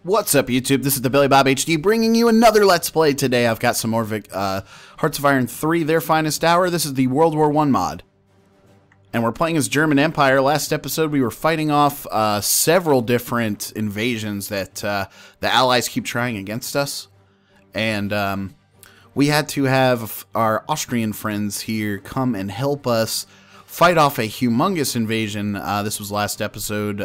What's up, YouTube? This is TheBillyBobHD bringing you another Let's Play today. I've got some more Hearts of Iron 3, Their Finest Hour. This is the World War I mod. And we're playing as German Empire. Last episode, we were fighting off several different invasions that the Allies keep trying against us. And we had to have our Austrian friends here come and help us fight off a humongous invasion. This was last episode.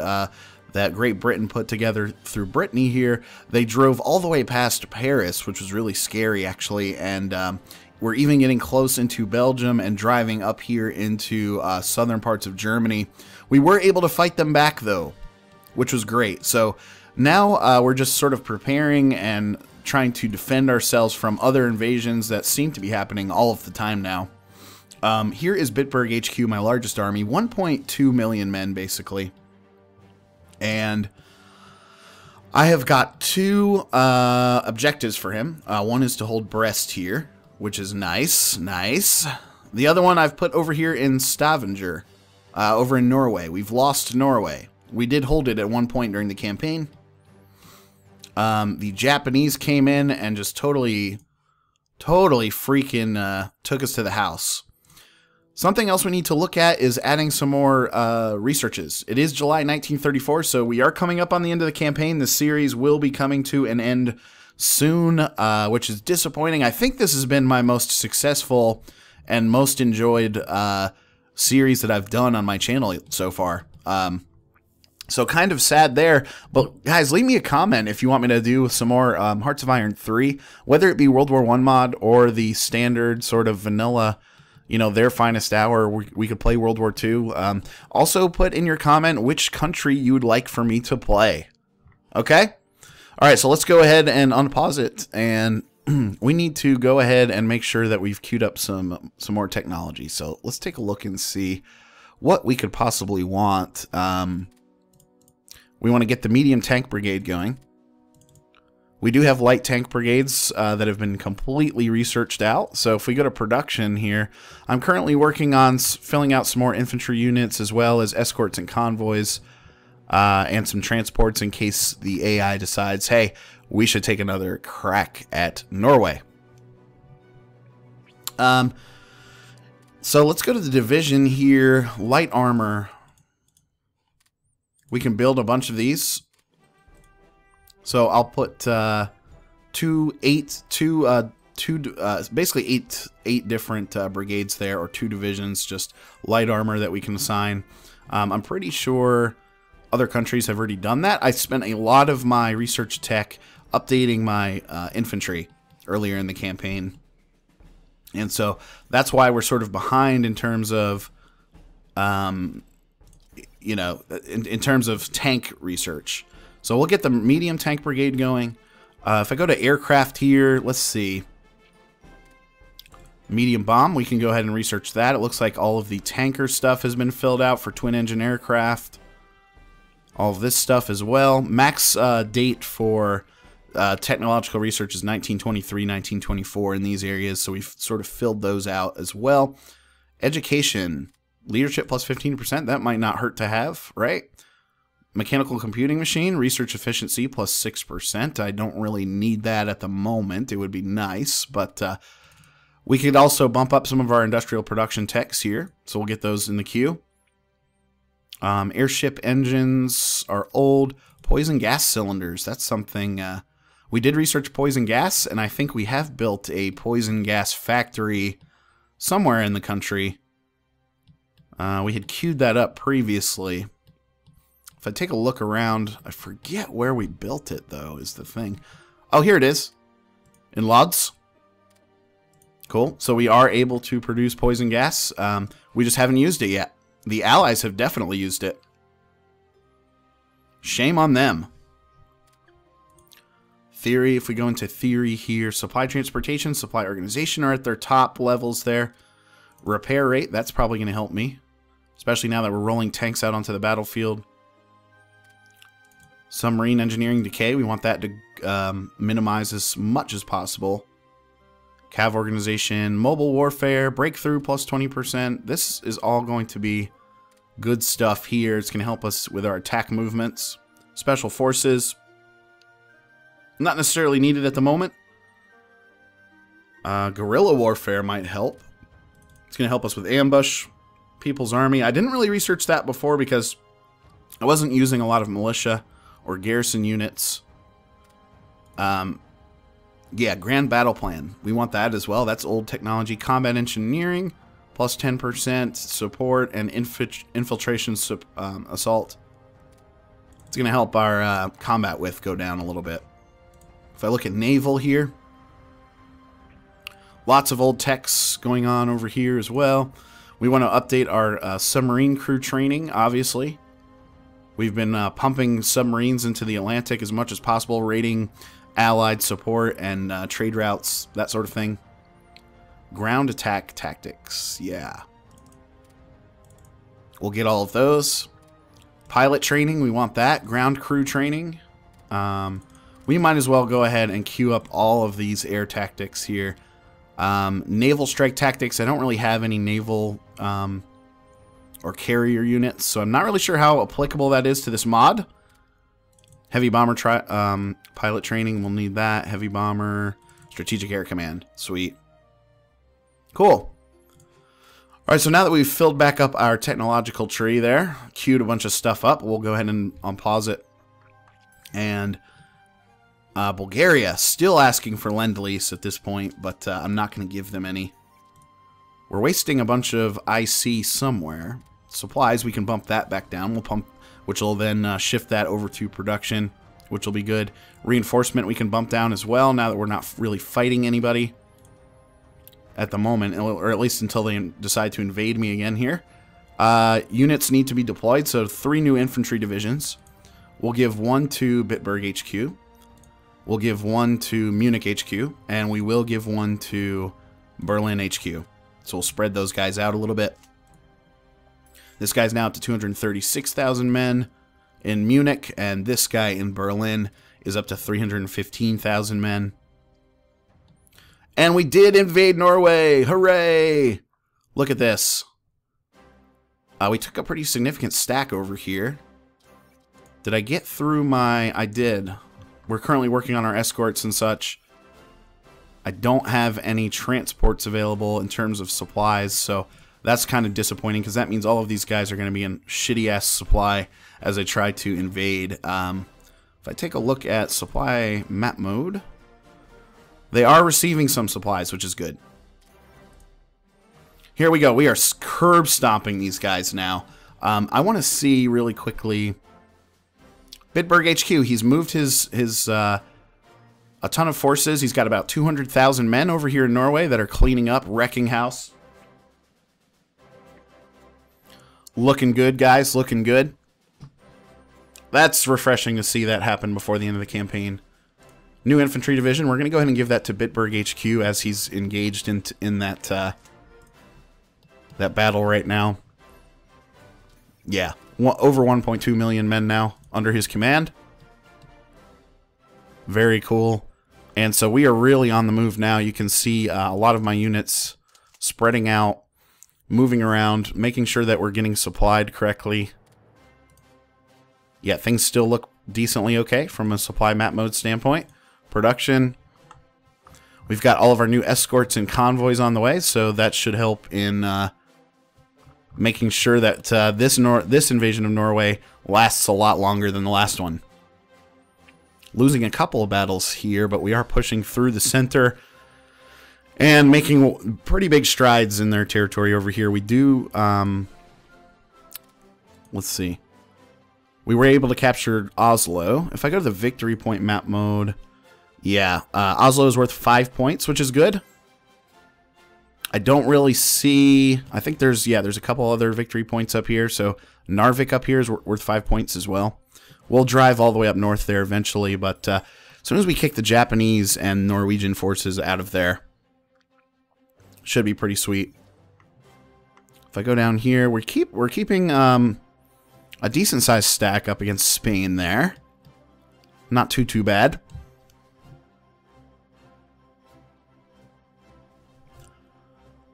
That Great Britain put together through Brittany here. They drove all the way past Paris, which was really scary, actually, and we're even getting close into Belgium and driving up here into southern parts of Germany. We were able to fight them back, though, which was great. So now we're just sort of preparing and trying to defend ourselves from other invasions that seem to be happening all of the time now. Here is Bitburg HQ, my largest army, 1.2 million men, basically. And I have got two objectives for him. One is to hold Brest here, which is nice. The other one I've put over here in Stavanger, over in Norway. We've lost Norway. We did hold it at one point during the campaign. The Japanese came in and just totally freaking took us to the house. Something else we need to look at is adding some more researches. It is July 1934, so we are coming up on the end of the campaign. The series will be coming to an end soon, which is disappointing. I think this has been my most successful and most enjoyed series that I've done on my channel so far. So kind of sad there, but guys, leave me a comment if you want me to do some more Hearts of Iron 3, whether it be World War I mod or the standard sort of vanilla, you know, Their Finest Hour. We could play World War II. Also put in your comment which country you would like for me to play. Okay? All right, so let's go ahead and unpause it, and we need to go ahead and make sure that we've queued up some more technology. So let's take a look and see what we could possibly want. We want to get the medium tank brigade going. We do have light tank brigades that have been completely researched out. So if we go to production here, I'm currently working on filling out some more infantry units as well as escorts and convoys and some transports in case the AI decides, hey, we should take another crack at Norway. So let's go to the division here. Light armor. We can build a bunch of these. So I'll put basically eight different brigades there, or two divisions, just light armor that we can assign. I'm pretty sure other countries have already done that. I spent a lot of my research tech updating my infantry earlier in the campaign, and so that's why we're sort of behind in terms of, you know, in terms of tank research. So we'll get the medium tank brigade going. If I go to aircraft here, let's see. Medium bomb, we can go ahead and research that. It looks like all of the tanker stuff has been filled out for twin engine aircraft. All of this stuff as well. Max date for technological research is 1923, 1924 in these areas. So we've sort of filled those out as well. Education, leadership plus 15%. That might not hurt to have, right? Mechanical computing machine, research efficiency plus 6%. I don't really need that at the moment. It would be nice, but we could also bump up some of our industrial production techs here. So we'll get those in the queue. Airship engines are old. Poison gas cylinders. That's something we did research poison gas, and I think we have built a poison gas factory somewhere in the country. We had queued that up previously. If I take a look around, I forget where we built it, though, is the thing. Oh, here it is. In Lodz. Cool. So we are able to produce poison gas. We just haven't used it yet. The Allies have definitely used it. Shame on them. Theory, if we go into theory here, supply transportation, supply organization are at their top levels there. Repair rate, that's probably going to help me, especially now that we're rolling tanks out onto the battlefield. Submarine engineering decay, we want that to minimize as much as possible. Cav organization, mobile warfare, breakthrough plus 20%. This is all going to be good stuff here. It's going to help us with our attack movements. Special forces, Not necessarily needed at the moment. Guerrilla warfare might help. It's going to help us with ambush, People's Army. I didn't really research that before because I wasn't using a lot of militia or garrison units. Yeah, Grand Battle Plan. We want that as well. That's old technology. Combat Engineering, plus 10% support and infiltration assault. It's going to help our combat width go down a little bit. If I look at naval here, lots of old techs going on over here as well. We want to update our submarine crew training, obviously. We've been pumping submarines into the Atlantic as much as possible, rating allied support and trade routes, that sort of thing. Ground attack tactics, yeah. We'll get all of those. Pilot training, we want that. Ground crew training. We might as well go ahead and queue up all of these air tactics here. Naval strike tactics, I don't really have any naval or carrier units, so I'm not really sure how applicable that is to this mod. Heavy bomber pilot training, we'll need that. Heavy bomber, strategic air command, sweet. Cool. Alright, so now that we've filled back up our technological tree there, queued a bunch of stuff up, we'll go ahead and unpause it. And Bulgaria, still asking for Lend-Lease at this point, but I'm not going to give them any. We're wasting a bunch of IC somewhere. Supplies, we can bump that back down. We'll pump, which will then shift that over to production, which will be good. Reinforcement we can bump down as well, now that we're not really fighting anybody at the moment, or at least until they decide to invade me again here. Units need to be deployed, so 3 new infantry divisions. We'll give 1 to Bitburg HQ. We'll give 1 to Munich HQ, and we will give 1 to Berlin HQ. So we'll spread those guys out a little bit. This guy's now up to 236,000 men in Munich, and this guy in Berlin is up to 315,000 men. And we did invade Norway! Hooray! Look at this. We took a pretty significant stack over here. Did I get through my... I did. We're currently working on our escorts and such. I don't have any transports available in terms of supplies, so that's kind of disappointing because that means all of these guys are going to be in shitty-ass supply as I try to invade. If I take a look at supply map mode, they are receiving some supplies, which is good. Here we go. We are curb stomping these guys now. I want to see really quickly... Bitburg HQ, he's moved a ton of forces. He's got about 200,000 men over here in Norway that are cleaning up, wrecking house. Looking good, guys. Looking good. That's refreshing to see that happen before the end of the campaign. New infantry division. We're going to go ahead and give that to Bitburg HQ as he's engaged in that that battle right now. Yeah, over 1.2 million men now under his command. Very cool. And so we are really on the move now. You can see a lot of my units spreading out, moving around, making sure that we're getting supplied correctly. Yeah, things still look decently okay from a supply map mode standpoint. Production. We've got all of our new escorts and convoys on the way, so that should help in making sure that this invasion of Norway lasts a lot longer than the last one. Losing a couple of battles here, but we are pushing through the center and making pretty big strides in their territory over here. We do, let's see. We were able to capture Oslo. If I go to the victory point map mode, yeah, Oslo is worth 5 points, which is good. I don't really see... I think there's a couple other victory points up here. So Narvik up here is worth 5 points as well. We'll drive all the way up north there eventually, but as soon as we kick the Japanese and Norwegian forces out of there, should be pretty sweet. If I go down here, we're keeping a decent sized stack up against Spain there. Not too bad.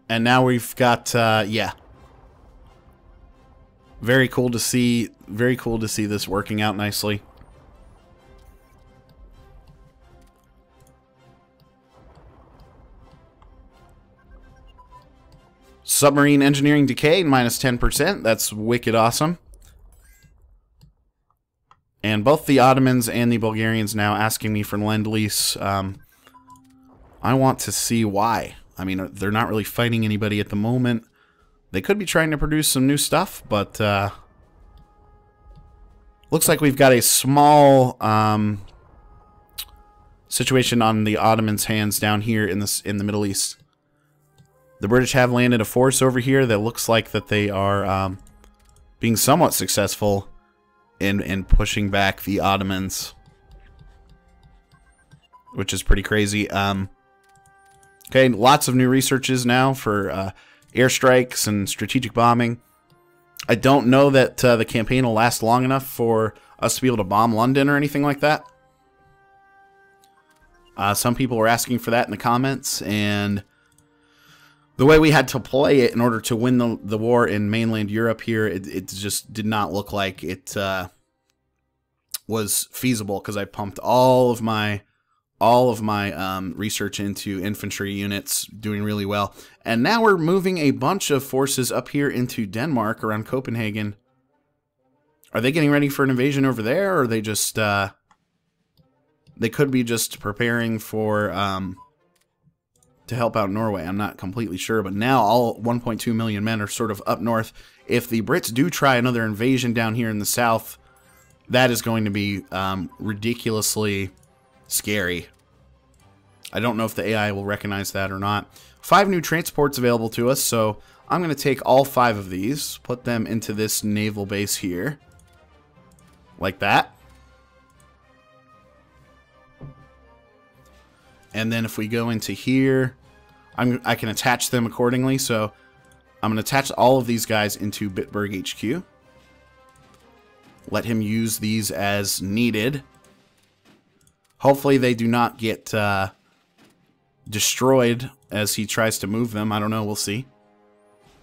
And now we've got, yeah. Very cool to see this working out nicely. Submarine engineering decay, minus 10%. That's wicked awesome. And both the Ottomans and the Bulgarians now asking me for Lend-Lease. I want to see why. I mean, they're not really fighting anybody at the moment. They could be trying to produce some new stuff, but looks like we've got a small situation on the Ottomans' hands down here in the Middle East. The British have landed a force over here that looks like that they are being somewhat successful in pushing back the Ottomans, which is pretty crazy. Okay, lots of new researches now for airstrikes and strategic bombing. I don't know that the campaign will last long enough for us to be able to bomb London or anything like that. Some people were asking for that in the comments, and the way we had to play it in order to win the war in mainland Europe here, it just did not look like it was feasible, because I pumped all of my research into infantry units doing really well. And now we're moving a bunch of forces up here into Denmark around Copenhagen. Are they getting ready for an invasion over there, or are they just they could be just preparing for to help out Norway? I'm not completely sure, but now all 1.2 million men are sort of up north. If the Brits do try another invasion down here in the south, that is going to be ridiculously scary. I don't know if the AI will recognize that or not. 5 new transports available to us, so I'm going to take all 5 of these, put them into this naval base here, like that. And then if we go into here, I can attach them accordingly. So I'm going to attach all of these guys into Bitburg HQ. Let him use these as needed. Hopefully they do not get destroyed as he tries to move them. I don't know. We'll see.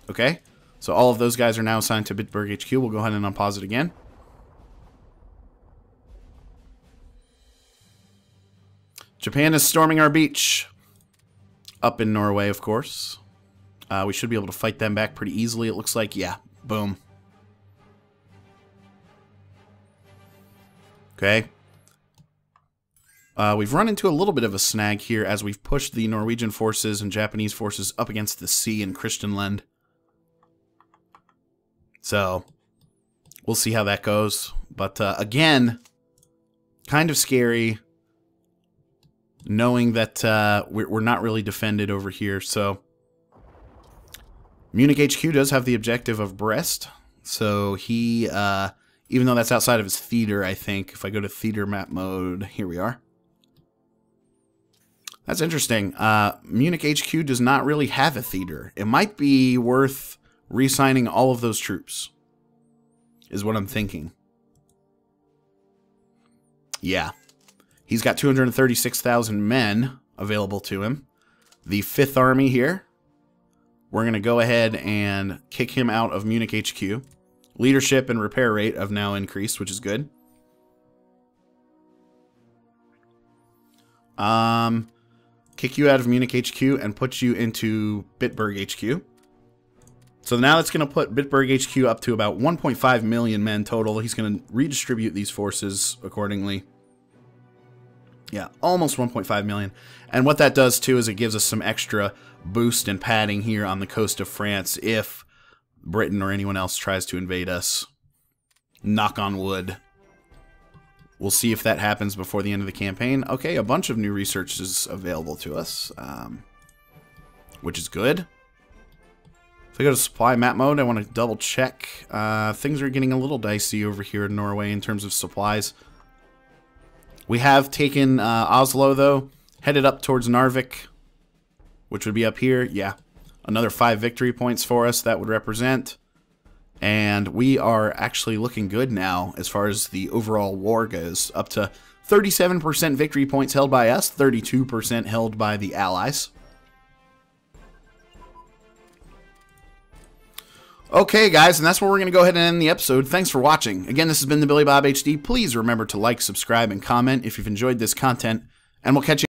Okay. So all of those guys are now assigned to Bitburg HQ. We'll go ahead and unpause it again. Japan is storming our beach. Up in Norway, of course. We should be able to fight them back pretty easily, it looks like. Yeah. Boom. Okay. We've run into a little bit of a snag here as we've pushed the Norwegian forces and Japanese forces up against the sea in Christianland. So, we'll see how that goes. But, again, kind of scary knowing that we're not really defended over here. So, Munich HQ does have the objective of Brest. So, he, even though that's outside of his theater, I think, if I go to theater map mode, here we are. That's interesting. Munich HQ does not really have a theater. It might be worth re-signing all of those troops, is what I'm thinking. Yeah. He's got 236,000 men available to him. The 5th Army here, we're going to go ahead and kick him out of Munich HQ. Leadership and repair rate have now increased, which is good. Kick you out of Munich HQ and put you into Bitburg HQ. So now that's going to put Bitburg HQ up to about 1.5 million men total. He's going to redistribute these forces accordingly. Yeah, almost 1.5 million. And what that does, too, is it gives us some extra boost and padding here on the coast of France if Britain or anyone else tries to invade us. Knock on wood. We'll see if that happens before the end of the campaign. Okay, a bunch of new research is available to us, which is good. If I go to supply map mode, I want to double check. Things are getting a little dicey over here in Norway in terms of supplies. We have taken Oslo, though, headed up towards Narvik, which would be up here. Yeah, another 5 victory points for us that would represent. And we are actually looking good now as far as the overall war goes. Up to 37% victory points held by us, 32% held by the Allies. Okay, guys, and that's where we're going to go ahead and end the episode. Thanks for watching. Again, this has been the Billy Bob HD. Please remember to like, subscribe, and comment if you've enjoyed this content, and we'll catch you